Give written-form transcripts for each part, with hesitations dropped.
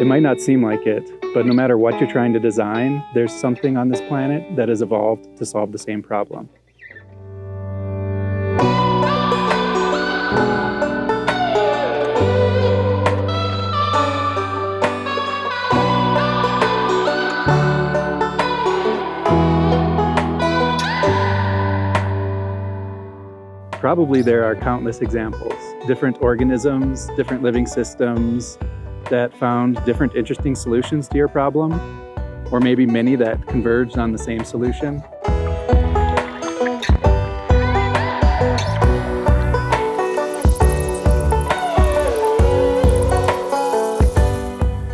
It might not seem like it, but no matter what you're trying to design, there's something on this planet that has evolved to solve the same problem. Probably there are countless examples, different organisms, different living systems that found different interesting solutions to your problem, or maybe many that converged on the same solution.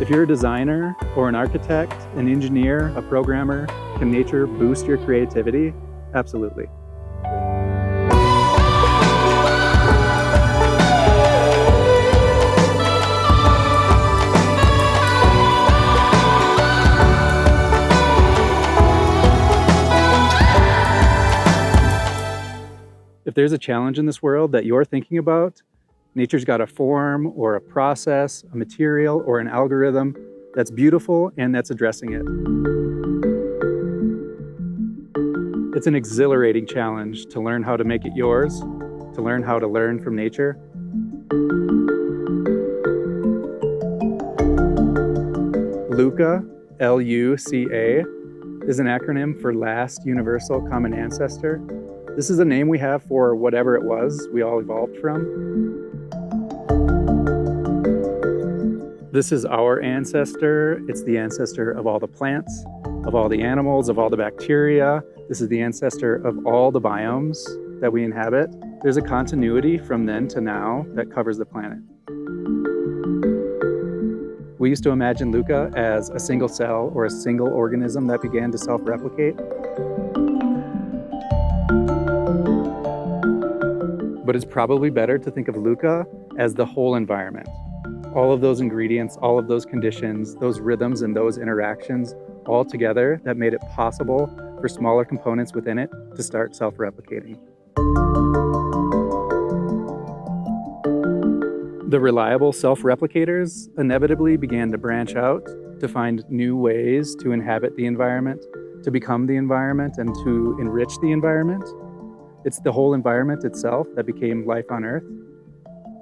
If you're a designer or an architect, an engineer, a programmer, can nature boost your creativity? Absolutely. If there's a challenge in this world that you're thinking about, nature's got a form or a process, a material or an algorithm that's beautiful and that's addressing it. It's an exhilarating challenge to learn how to make it yours, to learn how to learn from nature. LUCA, L-U-C-A, is an acronym for Last Universal Common Ancestor. This is a name we have for whatever it was we all evolved from. This is our ancestor. It's the ancestor of all the plants, of all the animals, of all the bacteria. This is the ancestor of all the biomes that we inhabit. There's a continuity from then to now that covers the planet. We used to imagine LUCA as a single cell or a single organism that began to self-replicate. But it's probably better to think of LUCA as the whole environment. All of those ingredients, all of those conditions, those rhythms and those interactions all together that made it possible for smaller components within it to start self-replicating. The reliable self-replicators inevitably began to branch out to find new ways to inhabit the environment, to become the environment, and to enrich the environment. It's the whole environment itself that became life on Earth.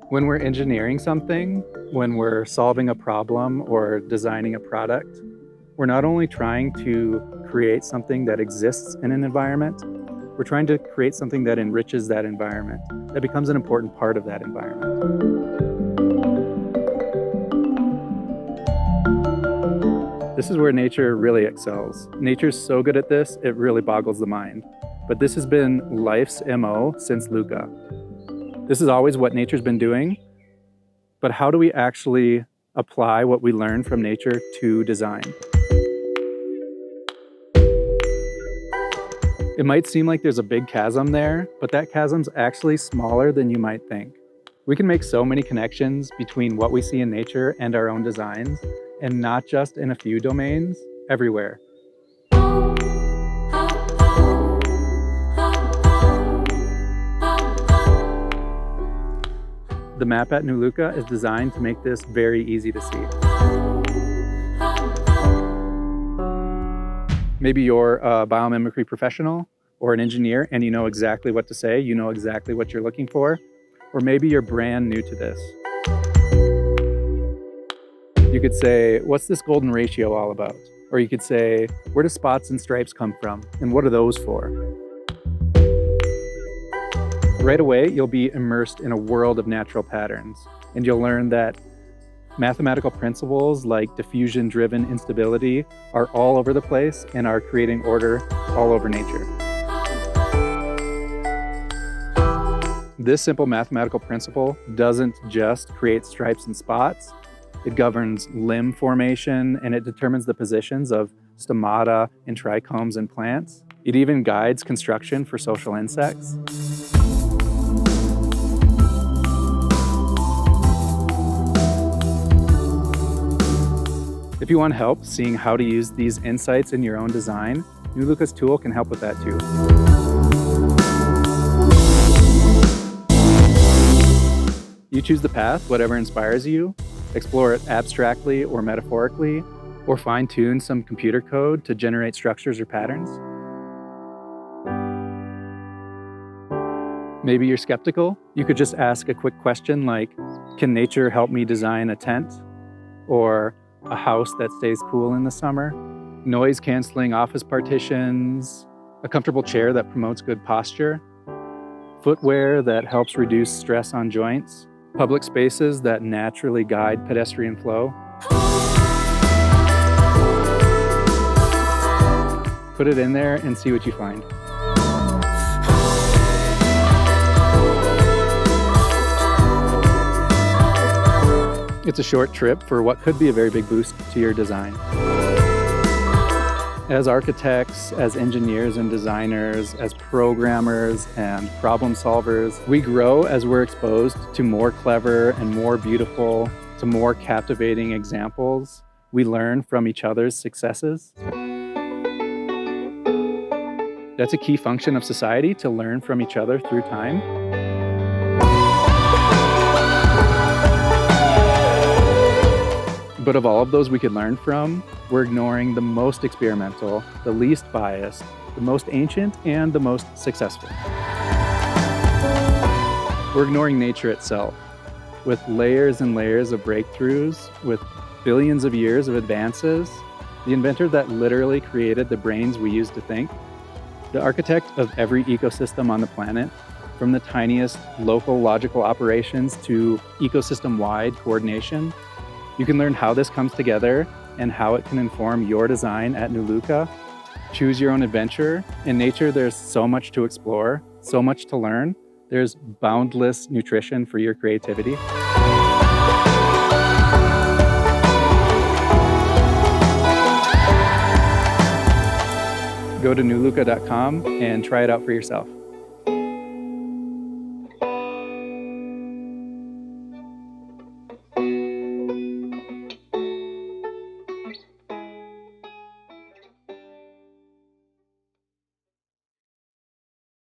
When we're engineering something, when we're solving a problem or designing a product, we're not only trying to create something that exists in an environment, we're trying to create something that enriches that environment, that becomes an important part of that environment. This is where nature really excels. Nature's so good at this, it really boggles the mind. But this has been life's MO since LUCA. This is always what nature's been doing, but how do we actually apply what we learn from nature to design? It might seem like there's a big chasm there, but that chasm's actually smaller than you might think. We can make so many connections between what we see in nature and our own designs, and not just in a few domains, everywhere. The map at nuLUCA is designed to make this very easy to see. Maybe you're a biomimicry professional or an engineer and you know exactly what to say, you know exactly what you're looking for, or maybe you're brand new to this. You could say, what's this golden ratio all about? Or you could say, where do spots and stripes come from? And what are those for? Right away, you'll be immersed in a world of natural patterns, and you'll learn that mathematical principles like diffusion-driven instability are all over the place and are creating order all over nature. This simple mathematical principle doesn't just create stripes and spots. It governs limb formation, and it determines the positions of stomata and trichomes in plants. It even guides construction for social insects. If you want help seeing how to use these insights in your own design, nuLUCA's tool can help with that too. You choose the path, whatever inspires you, explore it abstractly or metaphorically, or fine-tune some computer code to generate structures or patterns. Maybe you're skeptical. You could just ask a quick question like, can nature help me design a tent? Or a house that stays cool in the summer? Noise-canceling office partitions, a comfortable chair that promotes good posture, footwear that helps reduce stress on joints, public spaces that naturally guide pedestrian flow. Put it in there and see what you find. It's a short trip for what could be a very big boost to your design. As architects, as engineers and designers, as programmers and problem solvers, we grow as we're exposed to more clever and more beautiful, to more captivating examples. We learn from each other's successes. That's a key function of society, to learn from each other through time. But of all of those we could learn from, we're ignoring the most experimental, the least biased, the most ancient, and the most successful. We're ignoring nature itself. With layers and layers of breakthroughs, with billions of years of advances, the inventor that literally created the brains we use to think, the architect of every ecosystem on the planet, from the tiniest local logical operations to ecosystem-wide coordination. You can learn how this comes together and how it can inform your design at nuLUCA. Choose your own adventure. In nature, there's so much to explore, so much to learn. There's boundless nutrition for your creativity. Go to nuLUCA.com and try it out for yourself.